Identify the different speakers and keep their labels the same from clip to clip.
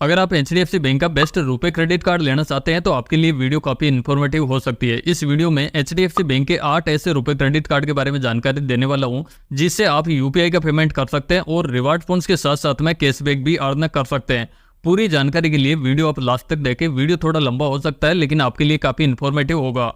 Speaker 1: अगर आप HDFC bank का बेस्ट रुपए क्रेडिट कार्ड लेना चाहते हैं तो आपके लिए वीडियो काफी इन्फॉर्मेटिव हो सकती है। इस वीडियो में HDFC बैंक के 8 ऐसे रुपए क्रेडिट कार्ड के बारे में जानकारी देने वाला हूं जिससे आप UPI का पेमेंट कर सकते हैं और रिवार्ड पॉइंट्स के साथ साथ में कैशबैक भी अर्न कर सकते हैं। पूरी जानकारी के लिए वीडियो आप लास्ट तक देखें। वीडियो थोड़ा लंबा हो सकता है लेकिन आपके लिए काफी इन्फॉर्मेटिव होगा।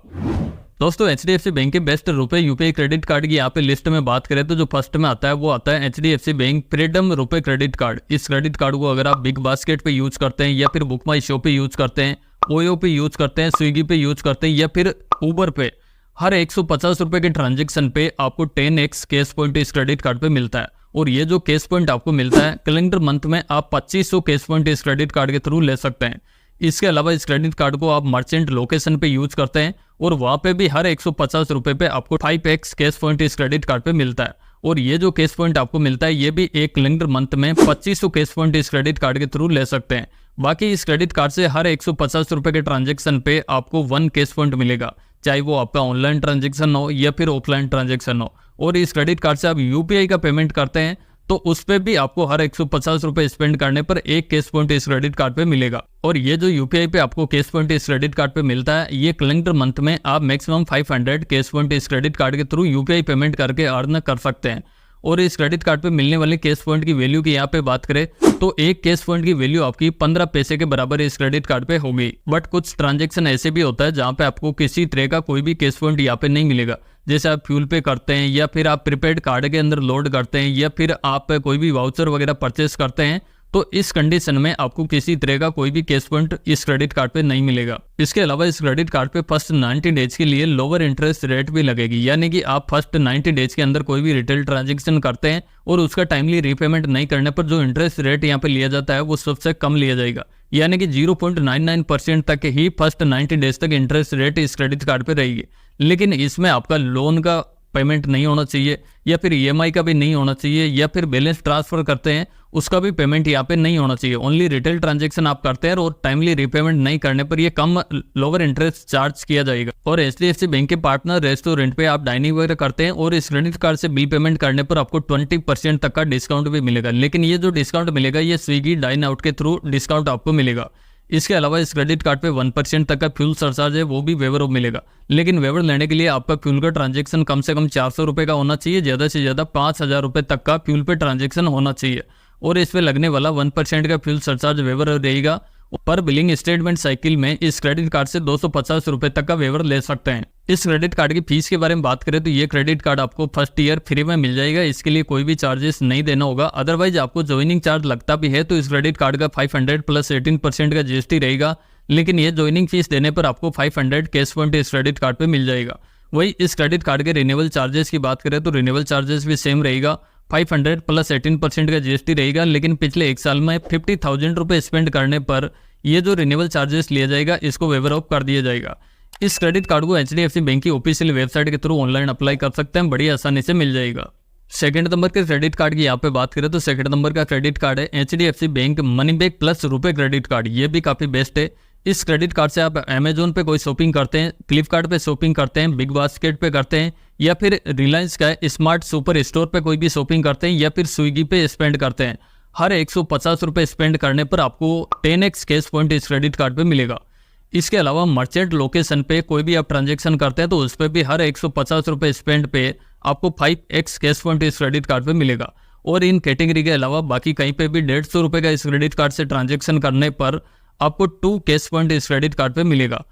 Speaker 1: दोस्तों HDFC बैंक के बेस्ट रुपए UPI क्रेडिट कार्ड की यहाँ पे लिस्ट में बात करें तो जो फर्स्ट में आता है वो आता है HDFC बैंक फ्रीडम रुपए क्रेडिट कार्ड। इस क्रेडिट कार्ड को अगर आप बिग बास्केट पे यूज करते हैं या फिर बुक माई शो पे यूज करते हैं, ओयो पे यूज करते हैं, स्विगी पे यूज करते हैं या फिर उबर पे, हर 150 रुपए के ट्रांजेक्शन पे आपको 10x कैश पॉइंट इस क्रेडिट कार्ड पे मिलता है। और ये जो कैश पॉइंट आपको मिलता है कैलेंडर मंथ में आप 2500 कैश पॉइंट इस क्रेडिट कार्ड के थ्रू ले सकते हैं। इसके अलावा इस क्रेडिट कार्ड को आप मर्चेंट लोकेशन पे यूज करते हैं और वहां पे भी हर 150 रुपए पे आपको 5x कैश पॉइंट इस क्रेडिट कार्ड पे मिलता है। और ये जो कैश पॉइंट आपको मिलता है ये भी एक कैलेंडर मंथ में 2500 कैश पॉइंट इस क्रेडिट कार्ड के थ्रू ले सकते हैं। बाकी इस क्रेडिट कार्ड से हर 150 रुपए के ट्रांजेक्शन पे आपको 1 कैश पॉइंट मिलेगा, चाहे वो आपका ऑनलाइन ट्रांजेक्शन हो या फिर ऑफलाइन ट्रांजेक्शन हो। और इस क्रेडिट कार्ड से आप UPI का पेमेंट करते हैं तो उस पे भी आपको हर 150 रुपए स्पेंड करने पर 1 कैश पॉइंट इस क्रेडिट कार्ड पे मिलेगा। और ये जो UPI पे आपको कैश पॉइंट इस क्रेडिट कार्ड पे मिलता है ये कैलेंडर मंथ में आप मैक्सिमम 500 कैश पॉइंट इस क्रेडिट कार्ड के थ्रू UPI पेमेंट करके अर्न कर सकते हैं। और इस क्रेडिट कार्ड पे मिलने वाले कैश पॉइंट की वैल्यू की यहाँ पे बात करें तो एक कैश पॉइंट की वैल्यू आपकी 15 पैसे के बराबर इस क्रेडिट कार्ड पे होगी। बट कुछ ट्रांजैक्शन ऐसे भी होता है जहाँ पे आपको किसी तरह का कोई भी कैश पॉइंट यहाँ पे नहीं मिलेगा। जैसे आप फ्यूल पे करते हैं या फिर आप प्रीपेड कार्ड के अंदर लोड करते हैं या फिर आप कोई भी वाउचर वगैरह परचेस करते हैं तो इस कंडीशन में आपको किसी तरह का कोई भी कैश पॉइंट इस क्रेडिट कार्ड पे नहीं मिलेगा। इसके अलावा इस क्रेडिट कार्ड पे फर्स्ट 90 डेज के लिए लोअर इंटरेस्ट रेट भी लगेगी, यानी कि आप फर्स्ट 90 डेज के अंदर कोई भी रिटेल ट्रांजेक्शन करते हैं और उसका टाइमली रीपेमेंट नहीं करने पर जो इंटरेस्ट रेट यहाँ पे लिया जाता है वो सबसे कम लिया जाएगा, यानी कि 0.99% तक ही फर्स्ट 90 डेज तक इंटरेस्ट रेट इस क्रेडिट कार्ड पे रहेगी। लेकिन इसमें आपका लोन का पेमेंट नहीं होना चाहिए या फिर EMI का भी नहीं होना चाहिए या फिर बैलेंस ट्रांसफर करते हैं उसका भी पेमेंट यहाँ पे नहीं होना चाहिए। ओनली रिटेल ट्रांजैक्शन आप करते हैं और टाइमली रीपेमेंट नहीं करने पर ये कम लोअर इंटरेस्ट चार्ज किया जाएगा। और HDFC बैंक के पार्टनर रेस्टोरेंट पे आप डाइनिंग वगैरह करते हैं और इस क्रेडिट कार्ड से बिल पेमेंट करने पर आपको 20% तक का डिस्काउंट भी मिलेगा। लेकिन ये जो डिस्काउंट मिलेगा ये स्विगी डाइन आउट के थ्रू डिस्काउंट आपको मिलेगा। इसके अलावा इस क्रेडिट कार्ड पे 1% तक का फ्यूल सरचार्ज है वो भी वेवर मिलेगा। लेकिन वेवर लेने के लिए आपका फ्यूल का ट्रांजैक्शन कम से कम 400 रुपए का होना चाहिए, ज़्यादा से ज़्यादा 5000 रुपए तक का फ्यूल पे ट्रांजैक्शन होना चाहिए। और इस पे लगने वाला 1% का फ्यूल सरचार्ज वेवर रहेगा। पर बिलिंग स्टेटमेंट साइकिल में इस क्रेडिट कार्ड से 250 रुपए तक का वेवर ले सकते हैं। इस क्रेडिट कार्ड की फीस के बारे में बात करें तो ये क्रेडिट कार्ड आपको फर्स्ट ईयर फ्री में मिल जाएगा, इसके लिए कोई भी चार्जेस नहीं देना होगा। अदरवाइज आपको ज्वाइनिंग चार्ज लगता भी है तो इस क्रेडिट कार्ड का 500 प्लस 18% का GST रहेगा। लेकिन ये ज्वाइनिंग फीस देने पर आपको 500 कैश पॉइंट इस क्रेडिट कार्ड पे मिल जाएगा। वही इस क्रेडिट कार्ड के रिन्यूअल चार्जेस की बात करें तो रिन्यूअल चार्जेस भी सेम रहेगा, 500 प्लस 18% का GST रहेगा। लेकिन पिछले एक साल में 50,000 रुपए स्पेंड करने पर ये जो रिन्यूअल चार्जेस लिया जाएगा इसको वेवर ऑफ कर दिया जाएगा। इस क्रेडिट कार्ड को HDFC बैंक की ऑफिशियल वेबसाइट के थ्रू ऑनलाइन अप्लाई कर सकते हैं, बड़ी आसानी से मिल जाएगा। सेकंड नंबर के क्रेडिट कार्ड की यहाँ पे बात करें तो सेकंड नंबर का क्रेडिट कार्ड है HDFC bank money back plus रुपए क्रेडिट कार्ड। ये भी काफी बेस्ट है। इस क्रेडिट कार्ड से आप अमेजोन पे कोई शॉपिंग करते हैं, फ्लिपकार्ट पे शॉपिंग करते हैं, बिग बास्केट पे करते हैं या फिर रिलायंस का स्मार्ट सुपर स्टोर पे कोई भी शॉपिंग करते हैं या फिर स्विगी पे स्पेंड करते हैं, हर 150 रुपए स्पेंड करने पर आपको 10x कैश पॉइंट इस क्रेडिट कार्ड पे मिलेगा। इसके अलावा मर्चेंट लोकेशन पे कोई भी आप ट्रांजैक्शन करते हैं तो उस पर भी हर 150 रुपए स्पेंड पे आपको 5x कैश पॉइंट इस क्रेडिट कार्ड पे मिलेगा। और इन कैटेगरी के अलावा बाकी कहीं पे भी 150 रुपए का इस क्रेडिट कार्ड से ट्रांजैक्शन करने पर आपको 2 कैश पॉइंट इस क्रेडिट कार्ड पे मिलेगा।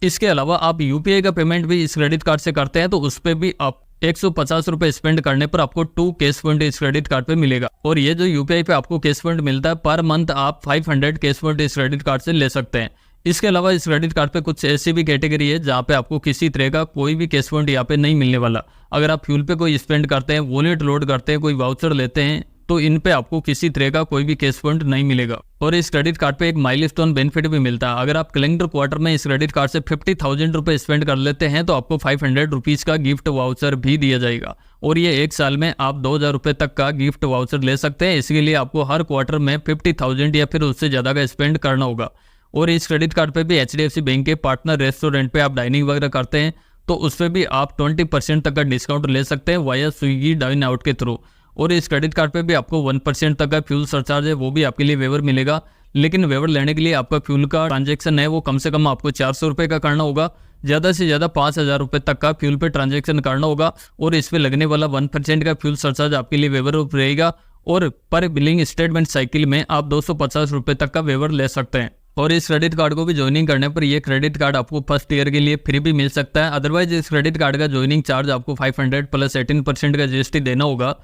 Speaker 1: इसके अलावा आप UPI का पेमेंट भी इस क्रेडिट कार्ड से करते हैं तो उस पर भी आप 150 रुपए स्पेंड करने पर आपको 2 कैश पॉइंट इस क्रेडिट कार्ड पे मिलेगा। और ये जो UPI पे आपको कैश पॉइंट मिलता है पर मंथ आप 500 कैश पॉइंट इस क्रेडिट कार्ड से ले सकते हैं। इसके अलावा इस क्रेडिट कार्ड पे कुछ ऐसी भी कैटेगरी है जहाँ पे आपको किसी तरह का कोई भी कैश पॉइंट यहाँ पे नहीं मिलने वाला। अगर आप फ्यूल पे कोई स्पेंड करते हैं, वॉलेट लोड करते हैं, कोई वाउचर लेते हैं तो इन पे आपको किसी तरह का कोई भी कैश पॉइंट नहीं मिलेगा। और इस क्रेडिट कार्ड पे एक माइलस्टोन बेनिफिट भी मिलता है। अगर आप कैलेंडर क्वार्टर में इस क्रेडिट कार्ड से 50,000 रुपए स्पेंड कर लेते हैं तो आपको 500 रुपीज का गिफ्ट वाउचर भी दिया जाएगा। और ये एक साल में आप 2000 रुपए तक का गिफ्ट वाउचर ले सकते हैं। इसके लिए आपको हर क्वार्टर में 50,000 या फिर उससे ज्यादा का स्पेंड करना होगा। और इस क्रेडिट कार्ड पे भी HDFC बैंक के पार्टनर रेस्टोरेंट पे आप डाइनिंग वगैरह करते हैं तो उस पर भी आप 20% तक का डिस्काउंट ले सकते हैं वाया स्विगी डाइन आउट के थ्रू। और इस क्रेडिट कार्ड पे भी आपको 1% तक का फ्यूल सरचार्ज है वो भी आपके लिए वेवर मिलेगा। लेकिन वेवर लेने के लिए आपका फ्यूल का ट्रांजेक्शन है वो कम से कम आपको 400 रुपये का करना होगा। ज़्यादा से ज़्यादा 5,000 रुपये तक का फ्यूल पे ट्रांजेक्शन करना होगा और इस पे लगने वाला 1% का फ्यूल सरचार्ज आपके लिए वेवर रहेगा और पर बिलिंग स्टेटमेंट साइकिल में आप 250 रुपये तक का वेवर ले सकते हैं। और इस क्रेडिट कार्ड को भी ज्वाइनिंग करने पर ये क्रेडिट कार्ड आपको फर्स्ट ईयर के लिए फ्री भी मिल सकता है। अदरवाइज इस क्रेडिट कार्ड का ज्वाइनिंग चार्ज आपको 500 प्लस 18% का GST देना होगा,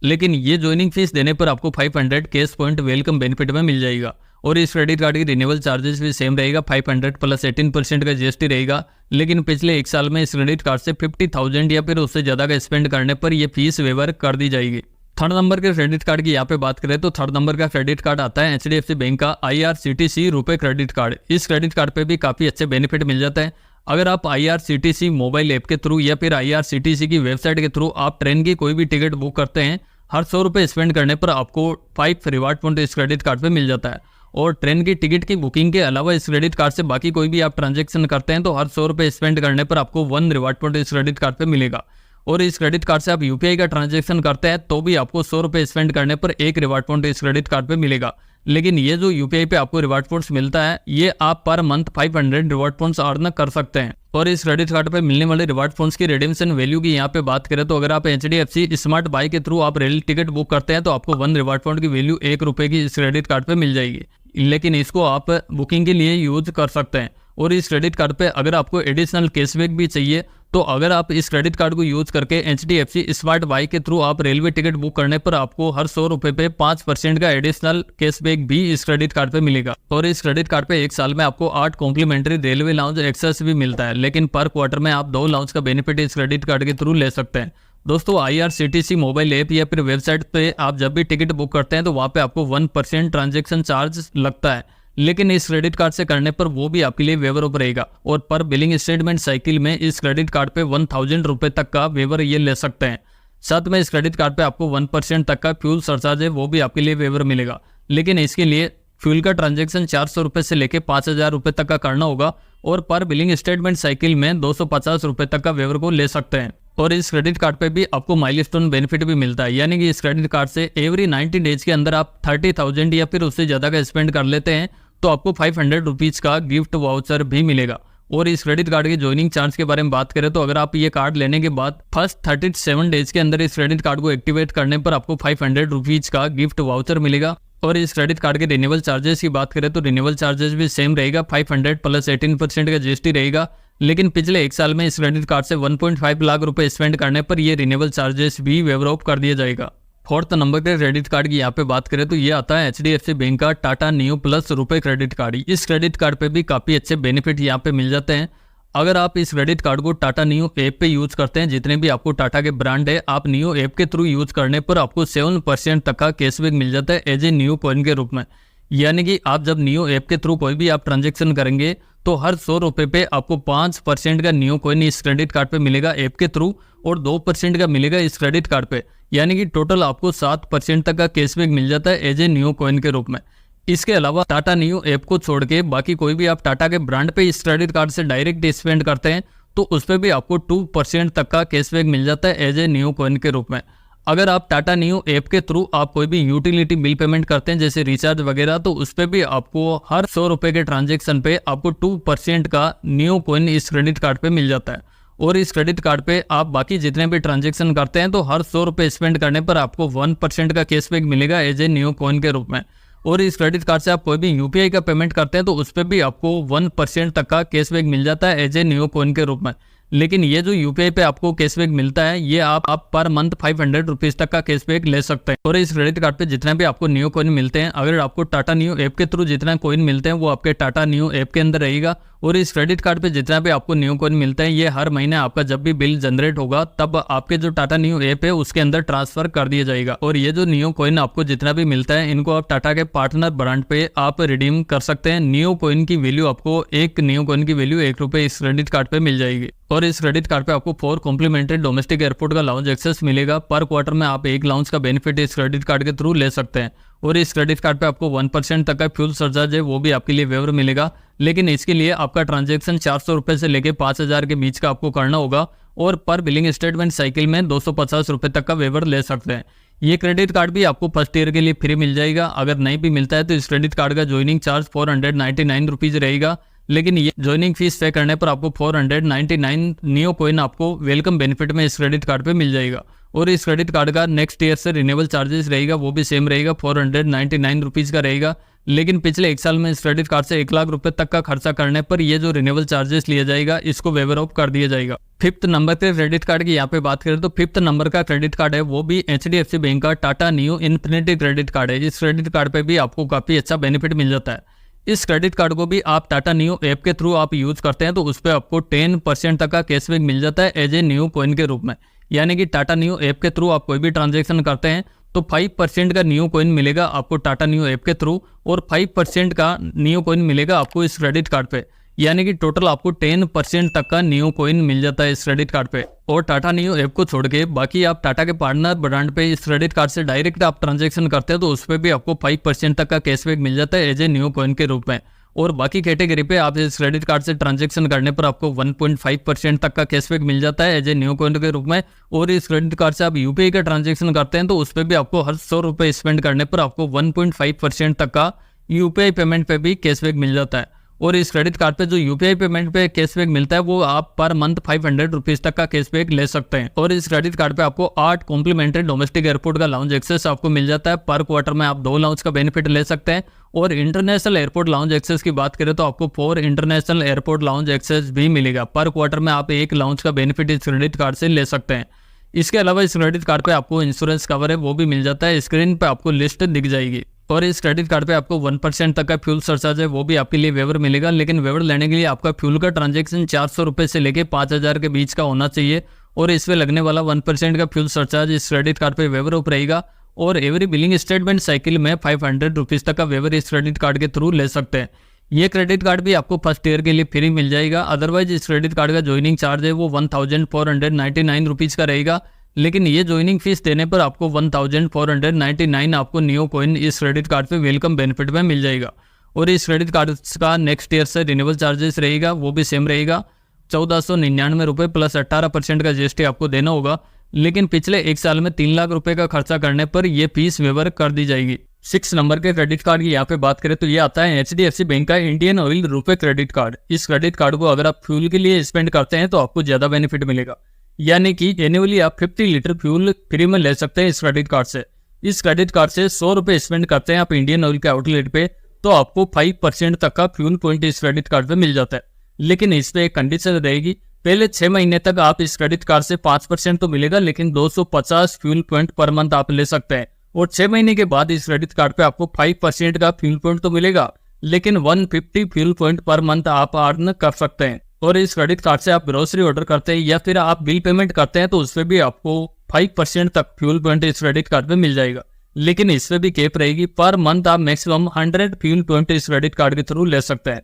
Speaker 1: लेकिन ये ज्वाइनिंग फीस देने पर आपको 500 कैश पॉइंट वेलकम बेनिफिट में मिल जाएगा। और इस क्रेडिट कार्ड की रिन्यूअल चार्जेस भी सेम रहेगा, 500 प्लस 18% का GST रहेगा। लेकिन पिछले 1 साल में इस क्रेडिट कार्ड से 50,000 या फिर उससे ज़्यादा का स्पेंड करने पर यह फीस वेवर कर दी जाएगी। थर्ड नंबर के क्रेडिट कार्ड की यहाँ पे बात करें तो थर्ड नंबर का क्रेडिट कार्ड आता है HDFC बैंक का IRCTC रुपए क्रेडिट कार्ड। इस क्रेडिट कार्ड पे भी काफ़ी अच्छे बेनिफिट मिल जाता है। अगर आप IRCTC मोबाइल ऐप के थ्रू या फिर IRCTC की वेबसाइट के थ्रू आप ट्रेन की कोई भी टिकट बुक करते हैं, हर 100 रुपये स्पेंड करने पर आपको 5 रिवार्ड पॉइंट इस क्रेडिट कार्ड पे मिल जाता है। और ट्रेन की टिकट की बुकिंग के अलावा इस क्रेडिट कार्ड से बाकी कोई भी आप ट्रांजेक्शन करते हैं तो हर 100 रुपये स्पेंड करने पर आपको 1 रिवार्ड पॉइंट इस क्रेडिट कार्ड पे मिलेगा। और इस क्रेडिट कार्ड से आप UPI का ट्रांजेक्शन करते हैं तो भी आपको 100 रुपये स्पेंड करने पर 1 रिवार्ड पॉइंट इस क्रेडिट कार्ड पे मिलेगा। लेकिन ये जो UPI पे आपको रिवार्ड पॉइंट्स मिलता है ये आप per month 500 reward points earn कर सकते हैं। और इस क्रेडिट कार्ड पे मिलने वाले रिवार्ड पॉइंट्स की रिडीम्शन वैल्यू की यहाँ पे बात करें तो अगर आप HDFC स्मार्ट बाई के थ्रू आप रेल टिकट बुक करते हैं तो आपको 1 रिवार्ड पॉइंट की वैल्यू 1 रुपये की इस क्रेडिट कार्ड पे मिल जाएगी, लेकिन इसको आप बुकिंग के लिए यूज कर सकते हैं। और इस क्रेडिट कार्ड पे अगर आपको एडिशनल कैशबैक भी चाहिए तो अगर आप इस क्रेडिट कार्ड को यूज करके HDFC स्मार्ट बाई के थ्रू आप रेलवे टिकट बुक करने पर आपको हर 100 रुपये पे 5% का एडिशनल कैशबैक भी इस क्रेडिट कार्ड पे मिलेगा। और इस क्रेडिट कार्ड पे 1 साल में आपको 8 कॉम्प्लीमेंट्री रेलवे लाउंज एक्सेस भी मिलता है, लेकिन पर क्वार्टर में आप 2 लाउंज का बेनिफिट इस क्रेडिट कार्ड के थ्रू ले सकते हैं। दोस्तों IRCTC मोबाइल ऐप या फिर वेबसाइट पे आप जब भी टिकट बुक करते हैं तो वहाँ पे आपको 1% ट्रांजेक्शन चार्ज लगता है, लेकिन इस क्रेडिट कार्ड से करने पर वो भी आपके लिए वेवर अप रहेगा। और पर बिलिंग स्टेटमेंट साइकिल में इस क्रेडिट कार्ड पे 1000 रुपये तक का वेवर ये ले सकते हैं। साथ में इस क्रेडिट कार्ड पे आपको 1% तक का फ्यूल सरचार्ज है वो भी आपके लिए वेवर मिलेगा, लेकिन इसके लिए फ्यूल का ट्रांजेक्शन 400 रुपये से लेकर 5,000 रुपये तक का करना होगा और पर बिलिंग स्टेटमेंट साइकिल में 250 रुपये तक का वेवर को ले सकते हैं। और इस क्रेडिट कार्ड पे भी आपको माइलस्टोन बेनिफिट भी मिलता है, यानी कि इस क्रेडिट कार्ड से एवरी 90 डेज के अंदर आप 30,000 या फिर उससे ज़्यादा का स्पेंड कर लेते हैं तो आपको 500 रुपीज़ का गिफ्ट वाउचर भी मिलेगा। और इस क्रेडिट कार्ड के ज्वाइनिंग चार्ज के बारे में बात करें तो अगर आप ये कार्ड लेने के बाद फर्स्ट 37 डेज के अंदर इस क्रेडिट कार्ड को एक्टिवेट करने पर आपको 500 रुपीज़ का गिफ्ट वाउचर मिलेगा। और इस क्रेडिट कार्ड के रिन्यूअल चार्जेस की बात करें तो रिन्यूअल चार्जेस भी सेम रहेगा, 500 प्लस 18% का GST रहेगा। लेकिन पिछले 1 साल में इस क्रेडिट कार्ड से 1.5 लाख रुपए स्पेंड करने पर ये रिन्यूअल चार्जेस भी वेवर ऑफ कर दिया जाएगा। फोर्थ नंबर के क्रेडिट कार्ड की यहाँ पे बात करें तो ये आता है HDFC बैंक का टाटा न्यू प्लस रुपए क्रेडिट कार्ड। इस क्रेडिट कार्ड पे भी काफ़ी अच्छे बेनिफिट यहाँ पे मिल जाते हैं। अगर आप इस क्रेडिट कार्ड को टाटा न्यू ऐप पे यूज करते हैं, जितने भी आपको टाटा के ब्रांड है, आप न्यू ऐप के थ्रू यूज करने पर आपको 7% तक का कैशबैक मिल जाता है एज ए न्यू कॉइन के रूप में। यानी कि आप जब न्यू ऐप के थ्रू कोई भी आप ट्रांजेक्शन करेंगे तो हर 100 रुपये पे आपको 5% का न्यू कॉइन इस क्रेडिट कार्ड पे मिलेगा ऐप के थ्रू और 2% का मिलेगा इस क्रेडिट कार्ड पे, यानी कि टोटल आपको 7% तक का कैशबैक मिल जाता है एज ए न्यू कॉइन के रूप में। इसके अलावा टाटा न्यू ऐप को छोड़ के बाकी कोई भी आप टाटा के ब्रांड पे इस क्रेडिट कार्ड से डायरेक्ट स्पेंड करते हैं तो उस पर भी आपको 2% तक का कैशबैक मिल जाता है एज ए न्यू कॉइन के रूप में। अगर आप टाटा न्यू ऐप के थ्रू आप कोई भी यूटिलिटी बिल पेमेंट करते हैं जैसे रिचार्ज वगैरह, तो उस पर भी आपको हर 100 रुपये के ट्रांजेक्शन पे आपको 2% का न्यू कॉइन इस क्रेडिट कार्ड पे मिल जाता है। और इस क्रेडिट कार्ड पे आप बाकी जितने भी ट्रांजेक्शन करते हैं तो हर 100 रुपये स्पेंड करने पर आपको 1% का कैशबैक मिलेगा एज ए न्यू कॉइन के रूप में। और इस क्रेडिट कार्ड से आप कोई भी UPI का पेमेंट करते हैं तो उस पर भी आपको 1% तक का कैशबैक मिल जाता है एज ए न्यू कॉइन के रूप में। लेकिन ये जो UPI पे आपको कैशबैक मिलता है ये आप पर मंथ 500 रुपीज़ तक का कैशबैक ले सकते हैं। और इस क्रेडिट कार्ड पे जितना भी आपको न्यू कॉइन मिलते हैं, अगर आपको टाटा न्यू ऐप के थ्रू जितना कॉइन मिलते हैं वो आपके टाटा न्यू ऐप के अंदर रहेगा। और इस क्रेडिट कार्ड पे जितना भी आपको न्यू कॉइन मिलता है ये हर महीने आपका जब भी बिल जनरेट होगा तब आपके जो टाटा न्यू ऐप है उसके अंदर ट्रांसफर कर दिया जाएगा। और ये जो न्यू कॉइन आपको जितना भी मिलता है इनको आप टाटा के पार्टनर ब्रांड पे आप रिडीम कर सकते हैं। न्यू कॉइन की वैल्यू आपको एक न्यू कॉइन की वैल्यू 1 रुपये इस क्रेडिट कार्ड पे मिल जाएगी। और इस क्रेडिट कार्ड पे आपको 4 कॉम्प्लीमेंट्री डोमेस्टिक एयरपोर्ट का लाउंज एक्सेस मिलेगा। पर क्वार्टर में आप 1 लाउंज का बेनिफिट इस क्रेडिट कार्ड के थ्रू ले सकते हैं। और इस क्रेडिट कार्ड पे आपको 1% तक का फ्यूल सरचार्ज है वो भी आपके लिए वेवर मिलेगा, लेकिन इसके लिए आपका ट्रांजेक्शन 400 रुपये से लेकर 5,000 के बीच का आपको करना होगा। और पर बिलिंग स्टेटमेंट साइकिल में 250 रुपये तक का वेवर ले सकते हैं। ये क्रेडिट कार्ड भी आपको फर्स्ट ईयर के लिए फ्री मिल जाएगा। अगर नहीं भी मिलता है तो इस क्रेडिट कार्ड का ज्वाइनिंग चार्ज 499 रुपीज़ रहेगा, लेकिन ये ज्वाइनिंग फीस पे करने पर आपको 499 नियो कॉइन आपको वेलकम बेनिफिट में इस क्रेडिट कार्ड पे मिल जाएगा। और इस क्रेडिट कार्ड का नेक्स्ट ईयर से रिन्यूअल चार्जेस रहेगा, वो भी सेम रहेगा, 499 रुपीज़ का रहेगा। लेकिन पिछले 1 साल में इस क्रेडिट कार्ड से 1 लाख रुपए तक का खर्चा करने पर ये जो रिन्यूअल चार्जेस लिया जाएगा इसको वेवर ऑफ कर दिया जाएगा। 5th नंबर के क्रेडिट कार्ड की यहाँ पे बात करें तो 5th नंबर का क्रेडिट कार्ड है वो भी HDFC बैंक का Tata neo infinity credit card है। इस क्रेडिट कार्ड पे भी आपको काफ़ी अच्छा बेनिफिट मिल जाता है। इस क्रेडिट कार्ड को भी आप टाटा नियो ऐप के थ्रू आप यूज करते हैं तो उस पर आपको 10% तक का कैशबैक मिल जाता है एज ए नियो कॉइन के रूप में। यानी कि टाटा नियो ऐप के थ्रू आप कोई भी ट्रांजैक्शन करते हैं तो 5% का नियो कॉइन मिलेगा आपको टाटा नियो ऐप के थ्रू, और 5% का नियो कॉइन मिलेगा आपको इस क्रेडिट कार्ड पे। यानी कि टोटल आपको 10% तक का नियो कॉइन मिल जाता है इस क्रेडिट कार्ड पे। और टाटा नियो ऐप को छोड़ के बाकी आप टाटा के पार्टनर ब्रांड पे इस क्रेडिट कार्ड से डायरेक्ट आप ट्रांजैक्शन करते हैं तो उस पर भी आपको 5% तक का कैशबैक मिल जाता है एज ए नियो कॉइन के रूप में। और बाकी कैटेगरी पे आप इस क्रेडिट कार्ड से ट्रांजैक्शन करने पर आपको 1.5% तक का कैशबैक मिल जाता है एज ए न्यू कॉइन के रूप में। और इस क्रेडिट कार्ड से आप यूपीआई का ट्रांजैक्शन करते हैं तो उस पर भी आपको हर 100 रुपये स्पेंड करने पर आपको 1.5% तक का यूपीआई पेमेंट पे भी कैशबैक मिल जाता है। और इस क्रेडिट कार्ड पे जो यूपीआई पेमेंट पे कैशबैक मिलता है वो आप पर मंथ 500 रुपीज़ तक का कैशबैक ले सकते हैं। और इस क्रेडिट कार्ड पे आपको 8 कॉम्प्लीमेंट्री डोमेस्टिक एयरपोर्ट का लाउंज एक्सेस आपको मिल जाता है। पर क्वार्टर में आप 2 लाउंज का बेनिफिट ले सकते हैं। और इंटरनेशनल एयरपोर्ट लाउंज एक्सेस की बात करें तो आपको 4 इंटरनेशनल एयरपोर्ट लाउंज एक्सेस भी मिलेगा। पर क्वार्टर में आप 1 लाउंज का बेनिफिट इस क्रेडिट कार्ड से ले सकते हैं। इसके अलावा इस क्रेडिट कार्ड पे आपको इंश्योरेंस कवर है वो भी मिल जाता है, स्क्रीन पे आपको लिस्ट दिख जाएगी। और इस क्रेडिट कार्ड पे आपको 1% तक का फ्यूल सरचार्ज है वो भी आपके लिए वेवर मिलेगा, लेकिन वेवर लेने के लिए आपका फ्यूल का ट्रांजैक्शन 400 रुपये से लेके 5000 के बीच का होना चाहिए। और इस पे लगने वाला 1% का फ्यूल सरचार्ज इस क्रेडिट कार्ड पे वेवर ऑफ रहेगा। और एवरी बिलिंग स्टेटमेंट साइकिल में 500 रुपीज़ तक का वेवर इस क्रेडिट कार्ड के थ्रू ले सकते हैं। ये क्रेडिट कार्ड भी आपको फर्स्ट ईयर के लिए फ्री मिल जाएगा। अदरवाइज इस क्रेडिट कार्ड का ज्वाइनिंग चार्ज है वो 1499 रुपीज़ का रहेगा, लेकिन ये ज्वाइनिंग फीस देने पर आपको 1499 आपको नियो कॉइन इस क्रेडिट कार्ड पे वेलकम बेनिफिट में मिल जाएगा। और इस क्रेडिट कार्ड का नेक्स्ट ईयर से रिन्यूअल चार्जेस रहेगा वो भी सेम रहेगा, 1499 रुपये प्लस 18% का जीएसटी आपको देना होगा। लेकिन पिछले 1 साल में 3 लाख रुपए का खर्चा करने पर यह फीस वेवर कर दी जाएगी। 6 नंबर के क्रेडिट कार्ड की यहाँ पे बात करें तो ये आता है HDFC बैंक का इंडियन ऑयल रुपए क्रेडिट कार्ड। इस क्रेडिट कार्ड को अगर आप फ्यूल के लिए स्पेंड करते हैं तो आपको ज्यादा बेनिफिट मिलेगा, यानी कि एनुअली आप 50 लीटर फ्यूल फ्री में ले सकते हैं इस क्रेडिट कार्ड से। इस क्रेडिट कार्ड से 100 रुपये स्पेंड करते हैं आप इंडियन ऑयल के आउटलेट पे तो आपको 5% तक का फ्यूल पॉइंट इस क्रेडिट कार्ड पे मिल जाता है। लेकिन इस पे एक कंडीशन रहेगी, पहले 6 महीने तक आप इस क्रेडिट कार्ड से 5% तो मिलेगा, लेकिन 250 फ्यूल पॉइंट पर मंथ आप ले सकते हैं। और 6 महीने के बाद इस क्रेडिट कार्ड पे आपको 5% का फ्यूल पॉइंट तो मिलेगा, लेकिन 150 फ्यूल पॉइंट पर मंथ आप अर्न कर सकते हैं। और इस क्रेडिट कार्ड से आप ग्रोसरी ऑर्डर करते हैं या फिर आप बिल पेमेंट करते हैं तो उसपे भी आपको 5% तक फ्यूल पॉइंट इस क्रेडिट कार्ड पे मिल जाएगा, लेकिन इसपे भी कैप रहेगी। पर मंथ आप मैक्सिमम 100 फ्यूल पॉइंट इस क्रेडिट कार्ड के थ्रू ले सकते हैं।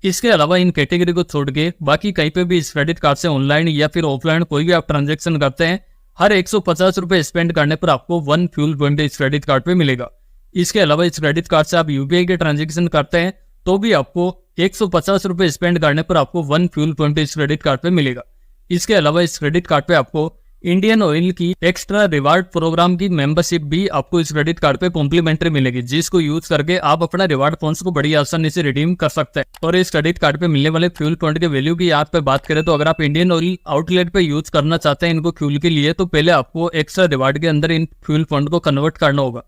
Speaker 1: इसके अलावा इन कैटेगरी को छोड़ के बाकी कहीं पे भी इस क्रेडिट कार्ड से ऑनलाइन या फिर ऑफलाइन कोई भी आप ट्रांजैक्शन करते हैं, हर 150 रुपये स्पेंड करने पर आपको 1 फ्यूल पॉइंट इस क्रेडिट कार्ड पे मिलेगा। इसके अलावा इस क्रेडिट कार्ड से आप यूपीआई के ट्रांजैक्शन करते हैं तो भी आपको 150 रुपये स्पेंड करने पर आपको 1 फ्यूल पॉइंट इस क्रेडिट कार्ड पे मिलेगा। इसके अलावा इस क्रेडिट कार्ड पे आपको इंडियन ऑयल की एक्स्ट्रा रिवार्ड प्रोग्राम की मेंबरशिप भी आपको इस क्रेडिट कार्ड पे कॉम्प्लीमेंट्री मिलेगी, जिसको यूज करके आप अपना रिवार्ड पॉइंट्स को बड़ी आसानी से रिडीम कर सकते हैं। और इस क्रेडिट कार्ड पे मिलने वाले फ्यूल पॉइंट के वैल्यू की यहाँ पे बात करें तो अगर आप इंडियन ऑयल आउटलेट पे यूज करना चाहते हैं इनको फ्यूल के लिए, तो पहले आपको एक्स्ट्रा रिवार्ड के अंदर इन फ्यूल पॉइंट को कन्वर्ट करना होगा।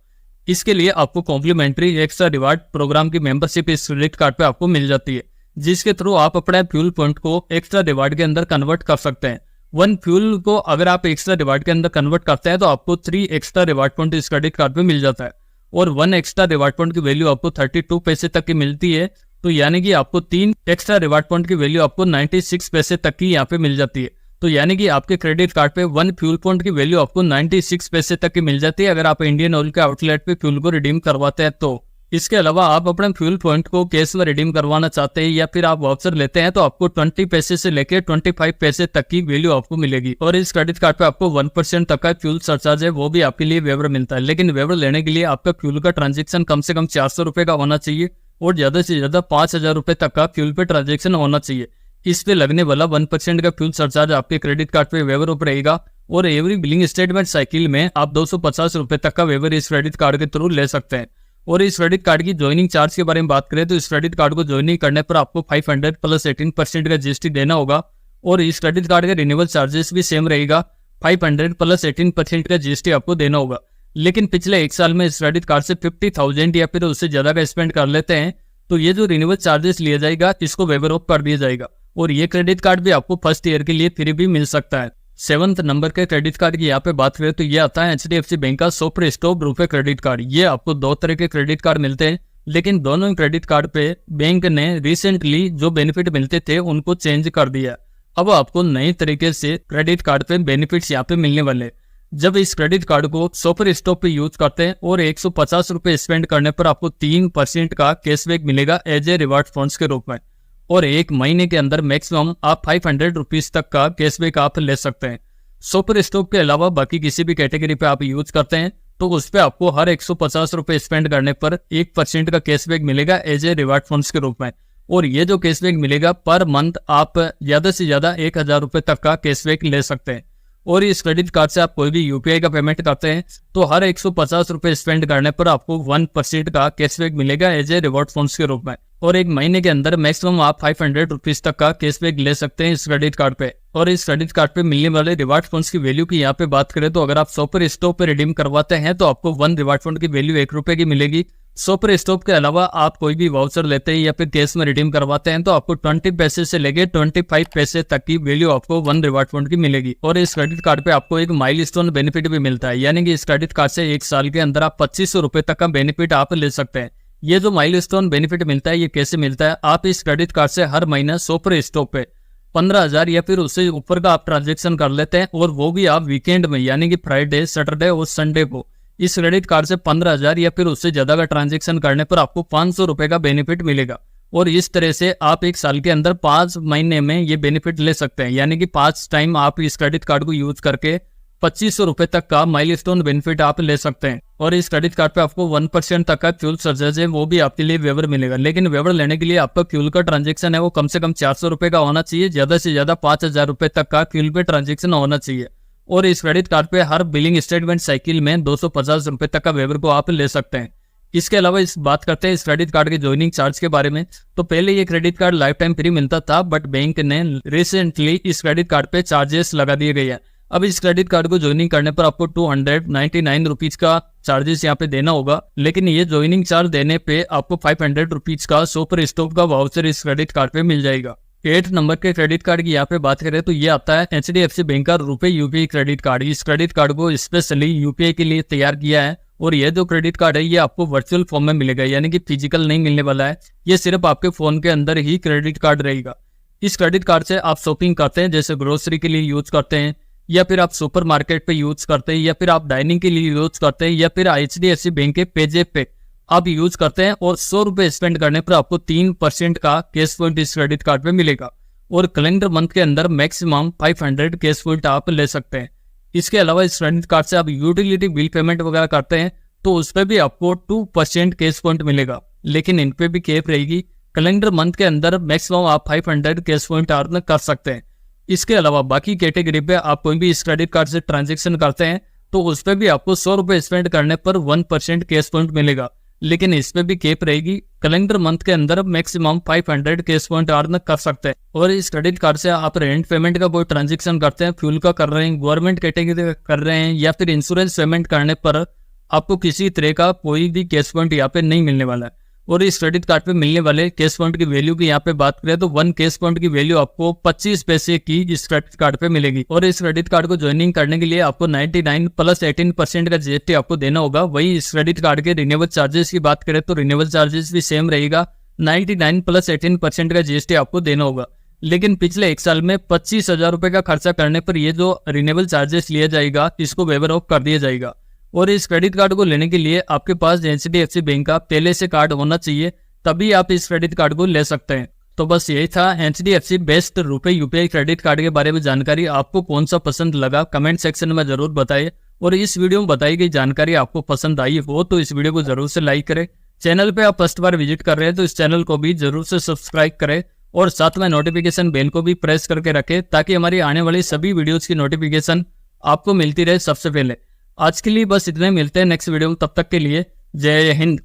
Speaker 1: इसके लिए आपको कॉम्प्लीमेंट्री एक्स्ट्रा रिवार्ड प्रोग्राम की मेंबरशिप इस क्रेडिट कार्ड पे आपको मिल जाती है, जिसके थ्रू आप अपने फ्यूल पॉइंट को एक्स्ट्रा रिवार्ड के अंदर कन्वर्ट कर सकते हैं। 1 फ्यूल को अगर आप एक्स्ट्रा रिवार्ड के अंदर कन्वर्ट करते हैं तो आपको 3 एक्स्ट्रा रिवार्ड पॉइंट इस क्रेडिट कार्ड पे मिल जाता है। और 1 एक्स्ट्रा रिवार्ड पॉइंट की वैल्यू आपको 32 पैसे तक की मिलती है, तो यानी कि आपको 3 एक्स्ट्रा रिवार्ड पॉइंट की वैल्यू आपको 96 पैसे तक की यहाँ पे मिल जाती है। तो यानी कि आपके क्रेडिट कार्ड पे 1 फ्यूल पॉइंट की वैल्यू आपको 96 पैसे तक की मिल जाती है अगर आप इंडियन ऑयल के आउटलेट पे फ्यूल को रिडीम करवाते हैं तो। इसके अलावा आप अपने फ्यूल पॉइंट को कैश में रिडीम करवाना चाहते हैं या फिर आप वाउचर लेते हैं तो आपको 20 पैसे से लेकर 25 पैसे तक की वैल्यू आपको मिलेगी। और इस क्रेडिट कार्ड पे आपको 1% तक का फ्यूल सरचार्ज है वो भी आपके लिए वेवर मिलता है, लेकिन वेवर लेने के लिए आपका फ्यूल का ट्रांजेक्शन कम से कम 400 रुपये का होना चाहिए और ज्यादा से ज्यादा 5000 रुपये तक का फ्यूल पे ट्रांजेक्शन होना चाहिए। इस पे लगने वाला 1% का फ्यूल सरचार्ज आपके क्रेडिट कार्ड पे वेवर ऑफ रहेगा और एवरी बिलिंग स्टेटमेंट साइकिल में आप 250 रुपये तक का वेवर इस क्रेडिट कार्ड के थ्रू ले सकते हैं। और इस क्रेडिट कार्ड की ज्वाइनिंग चार्ज के बारे में बात करें तो इस क्रेडिट कार्ड को ज्वाइनिंग करने पर आपको 500 प्लस 18% का जीएसटी देना होगा। और इस क्रेडिट कार्ड का रिन्यूअल चार्जेस भी सेम रहेगा, 500 प्लस 18% का जीएसटी आपको देना होगा। लेकिन पिछले 1 साल में इस क्रेडिट कार्ड से 50,000 या फिर उससे ज्यादा का स्पेंड कर लेते हैं तो ये जो रिन्यूअल चार्जेस लिया जाएगा इसको वेवर ऑफ कर दिया जाएगा। और ये क्रेडिट कार्ड भी आपको फर्स्ट ईयर के लिए फ्री भी मिल सकता है। 7th नंबर के क्रेडिट कार्ड की यहाँ पे बात करें तो ये आता है HDFC बैंक का सुपर स्टॉप रुपए क्रेडिट कार्ड। ये आपको 2 तरह के क्रेडिट कार्ड मिलते हैं, लेकिन दोनों क्रेडिट कार्ड पे बैंक ने रिसेंटली जो बेनिफिट मिलते थे उनको चेंज कर दिया। अब आपको नए तरीके से क्रेडिट कार्ड पे बेनिफिट्स यहाँ पे मिलने वाले। जब इस क्रेडिट कार्ड को सुपर स्टॉप पे यूज करते हैं और 150 रुपए स्पेंड करने पर आपको 3% का कैशबैक मिलेगा एज ए रिवार्ड फंड्स के रूप में। और 1 महीने के अंदर मैक्सिमम आप 500 रुपीज तक का कैशबैक आप ले सकते हैं। सुपर स्टॉप के अलावा बाकी किसी भी कैटेगरी पे आप यूज करते हैं तो उस पे आपको हर 150 रुपए स्पेंड करने पर 1% का कैशबैक मिलेगा एज ए रिवार्ड फंड्स के रूप में। और ये जो कैशबैक मिलेगा पर मंथ आप ज्यादा से ज्यादा 1000 रुपए तक का कैशबैक ले सकते हैं। और इस क्रेडिट कार्ड से आप कोई भी यूपीआई का पेमेंट करते हैं तो हर 150 रुपए स्पेंड करने पर आपको 1% का कैशबैक मिलेगा एज ए रिवॉर्ड फंड्स के रूप में। और 1 महीने के अंदर मैक्सिमम आप 500 रुपीज तक का कैशबैक ले सकते हैं इस क्रेडिट कार्ड पे। और इस क्रेडिट कार्ड पे मिलने वाले रिवार्ड फंड्स की वैल्यू की यहाँ पे बात करें तो अगर आप सुपर स्टॉप पे रिडीम करवाते हैं तो आपको 1 रिवार्ड फंड की वैल्यू 1 रुपए की मिलेगी। सुपर स्टॉप के अलावा आप कोई भी वाउचर लेते हैं या फिर कैश में रिडीम करवाते हैं तो आपको 20 पैसे से लेके 25 पैसे तक की वैल्यू आपको 1 रिवार्ड फंड की मिलेगी। और इस क्रेडिट कार्ड पे आपको एक माइलस्टोन बेनिफिट भी मिलता है, यानी कि इस क्रेडिट कार्ड से 1 साल के अंदर आप 2500 रुपए तक का बेनिफिट आप ले सकते हैं। ये जो माइलस्टोन बेनिफिट मिलता है ये कैसे मिलता है, आप इस क्रेडिट कार्ड से हर महीना सुपर स्टॉप पे 15,000 या फिर उससे ऊपर का आप ट्रांजेक्शन कर लेते हैं और वो भी आप वीकेंड में यानी कि फ्राइडे, सैटरडे और संडे को इस क्रेडिट कार्ड से 15,000 या फिर उससे ज्यादा का ट्रांजेक्शन करने पर आपको 500 रुपए का बेनिफिट मिलेगा। और इस तरह से आप 1 साल के अंदर 5 महीने में ये बेनिफिट ले सकते हैं, यानी कि 5 टाइम आप इस क्रेडिट कार्ड को यूज करके 2500 रुपए तक का माइलस्टोन बेनिफिट आप ले सकते हैं। और इस क्रेडिट कार्ड पे आपको 1% तक का फ्यूल सर्चेज है वो भी आपके लिए वेवर मिलेगा। लेकिन वेवर लेने के लिए आपका फ्यूल का ट्रांजेक्शन है वो कम से कम 400 रुपए का होना चाहिए, ज्यादा से ज्यादा 5000 रुपए तक का फ्यूल पे ट्रांजेक्शन होना चाहिए। और इस क्रेडिट कार्ड पे हर बिलिंग स्टेटमेंट साइकिल में 250 रुपए तक का वेवर को आप ले सकते हैं। इसके अलावा इस बात करते हैं इस क्रेडिट कार्ड के ज्वाइनिंग चार्ज के बारे में। तो पहले ये credit card life time free मिलता था, बट बैंक ने रिसेंटली इस क्रेडिट कार्ड पे चार्जेस लगा दिए गए हैं। अब इस क्रेडिट कार्ड को ज्वाइनिंग करने पर आपको 299 रुपीज का चार्जेस यहाँ पे देना होगा। लेकिन ये ज्वाइनिंग चार्ज देने पे आपको 500 रुपीज का सुपर स्टॉप का वाउचर इस क्रेडिट कार्ड पे मिल जाएगा। 8 नंबर के क्रेडिट कार्ड की यहाँ पे बात करें तो ये आता है HDFC बैंक का रुपए यूपीआई क्रेडिट कार्ड। इस क्रेडिट कार्ड को स्पेशली यूपीआई के लिए तैयार किया है। और ये जो क्रेडिट कार्ड है ये आपको वर्चुअल फॉर्म में मिलेगा, यानी कि फिजिकल नहीं मिलने वाला है। ये सिर्फ आपके फोन के अंदर ही क्रेडिट कार्ड रहेगा। इस क्रेडिट कार्ड से आप शॉपिंग करते हैं, जैसे ग्रोसरी के लिए यूज करते हैं, या फिर आप सुपर मार्केट पे यूज करते हैं, या फिर आप डाइनिंग के लिए यूज करते हैं, या फिर HDFC बैंक के पेजेप पे आप यूज करते हैं और 100 रुपए स्पेंड करने पर आपको 3% का कैश पॉइंट इस क्रेडिट कार्ड पे मिलेगा। और कैलेंडर मंथ के अंदर मैक्सिमम 500 कैश पॉइंट आप ले सकते हैं। इसके अलावा इस क्रेडिट कार्ड से आप यूटिलिटी बिल पेमेंट वगैरह करते हैं तो उस पर भी आपको 2% कैश पॉइंट मिलेगा, लेकिन इन पे भी कैप रहेगी। कैलेंडर मंथ के अंदर मैक्सिमम आप 500 कैश पॉइंट अर्न कर सकते हैं। इसके अलावा बाकी कैटेगरी पे आप कोई भी इस क्रेडिट कार्ड से ट्रांजेक्शन करते हैं तो उस पर भी आपको 100 रुपए स्पेंड करने पर 1% कैश पॉइंट मिलेगा, लेकिन इस पे भी कैप रहेगी। कैलेंडर मंथ के अंदर मैक्सिमम 500 कैश पॉइंट अर्न कर सकते हैं। और इस क्रेडिट कार्ड से आप रेंट पेमेंट का कोई ट्रांजेक्शन करते हैं, फ्यूल का कर रहे हैं, गवर्नमेंट कैटेगरी का कर रहे हैं, या फिर इंश्योरेंस पेमेंट करने पर आपको किसी तरह का कोई भी कैश पॉइंट यहाँ पे नहीं मिलने वाला है। और इस क्रेडिट कार्ड पे मिलने वाले कैश पॉइंट की वैल्यू की यहाँ पे बात करें तो 1 कैश पॉइंट की वैल्यू आपको 25 पैसे की इस क्रेडिट कार्ड पे मिलेगी। और इस क्रेडिट कार्ड को ज्वाइनिंग करने के लिए आपको 99 प्लस 18% का जीएसटी आपको देना होगा। वही इस क्रेडिट कार्ड के रिन्यूअल चार्जेस की बात करें तो रिन्यूअल चार्जेस भी सेम रहेगा, 99 प्लस 18% का जीएसटी आपको देना होगा। लेकिन पिछले 1 साल में 25,000 रुपए का खर्चा करने पर ये जो रिन्यूअल चार्जेस लिया जाएगा इसको वेवर ऑफ कर दिया जाएगा। और इस क्रेडिट कार्ड को लेने के लिए आपके पास HDFC बैंक का पहले से कार्ड होना चाहिए, तभी आप इस क्रेडिट कार्ड को ले सकते हैं। तो बस यही था HDFC बेस्ट रुपए यूपीआई क्रेडिट कार्ड के बारे में जानकारी। आपको कौन सा पसंद लगा कमेंट सेक्शन में जरूर बताइए। और इस वीडियो में बताई गई जानकारी आपको पसंद आई हो तो इस वीडियो को जरूर से लाइक करें। चैनल पे आप फर्स्ट बार विजिट कर रहे हैं तो इस चैनल को भी जरूर से सब्सक्राइब करें और साथ में नोटिफिकेशन बेल को भी प्रेस करके रखें ताकि हमारी आने वाली सभी वीडियोज की नोटिफिकेशन आपको मिलती रहे सबसे पहले। आज के लिए बस इतने, मिलते हैं नेक्स्ट वीडियो में, तब तक के लिए जय हिंद।